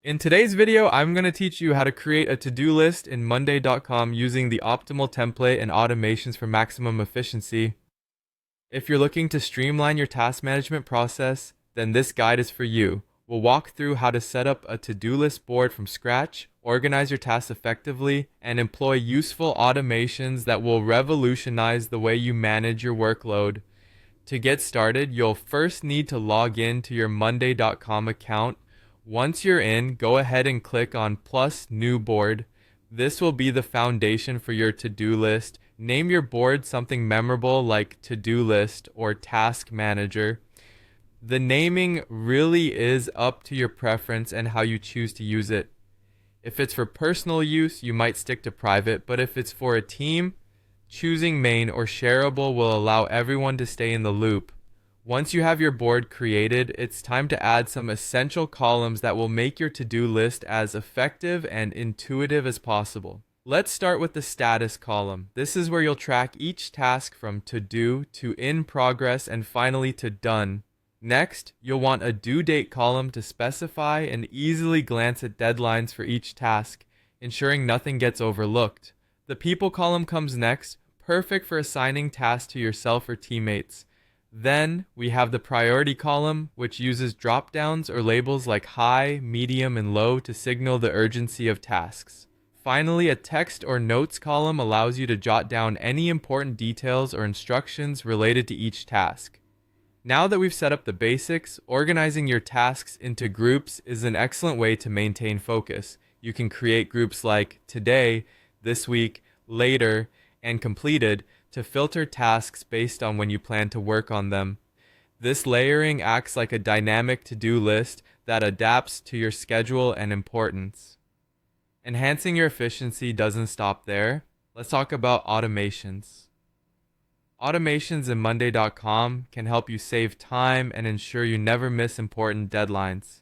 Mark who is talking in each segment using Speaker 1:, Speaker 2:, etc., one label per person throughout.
Speaker 1: In today's video, I'm going to teach you how to create a to-do list in Monday.com using the optimal template and automations for maximum efficiency. If you're looking to streamline your task management process, then this guide is for you. We'll walk through how to set up a to-do list board from scratch, organize your tasks effectively, and employ useful automations that will revolutionize the way you manage your workload. To get started, you'll first need to log in to your Monday.com account. Once you're in, go ahead and click on plus new board. This will be the foundation for your to-do list. Name your board something memorable like to-do list or task manager. The naming really is up to your preference and how you choose to use it. If it's for personal use, you might stick to private, but if it's for a team, choosing main or shareable will allow everyone to stay in the loop. Once you have your board created, it's time to add some essential columns that will make your to-do list as effective and intuitive as possible. Let's start with the status column. This is where you'll track each task from to do to in progress and finally to done. Next, you'll want a due date column to specify and easily glance at deadlines for each task, ensuring nothing gets overlooked. The people column comes next, perfect for assigning tasks to yourself or teammates. Then we have the priority column, which uses drop-downs or labels like high, medium, and low to signal the urgency of tasks. Finally, a text or notes column allows you to jot down any important details or instructions related to each task. Now that we've set up the basics, organizing your tasks into groups is an excellent way to maintain focus. You can create groups like today, this week, later, and completed to filter tasks based on when you plan to work on them. This layering acts like a dynamic to-do list that adapts to your schedule and importance. Enhancing your efficiency doesn't stop there. Let's talk about automations. Automations in Monday.com can help you save time and ensure you never miss important deadlines.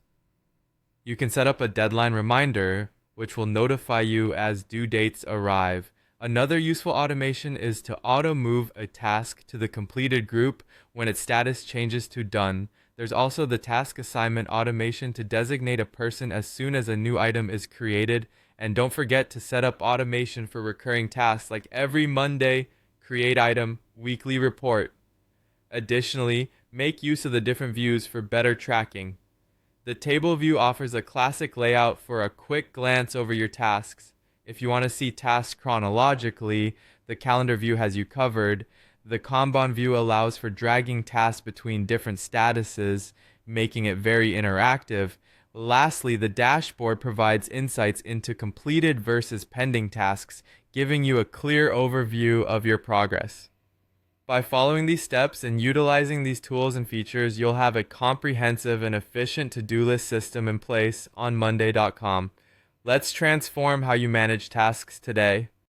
Speaker 1: You can set up a deadline reminder, which will notify you as due dates arrive. Another useful automation is to auto-move a task to the completed group when its status changes to done. There's also the task assignment automation to designate a person as soon as a new item is created. And don't forget to set up automation for recurring tasks like every Monday, create item, weekly report. Additionally, make use of the different views for better tracking. The table view offers a classic layout for a quick glance over your tasks. If you want to see tasks chronologically, the calendar view has you covered. The Kanban view allows for dragging tasks between different statuses, making it very interactive. Lastly, the dashboard provides insights into completed versus pending tasks, giving you a clear overview of your progress. By following these steps and utilizing these tools and features, you'll have a comprehensive and efficient to-do list system in place on Monday.com. Let's transform how you manage tasks today.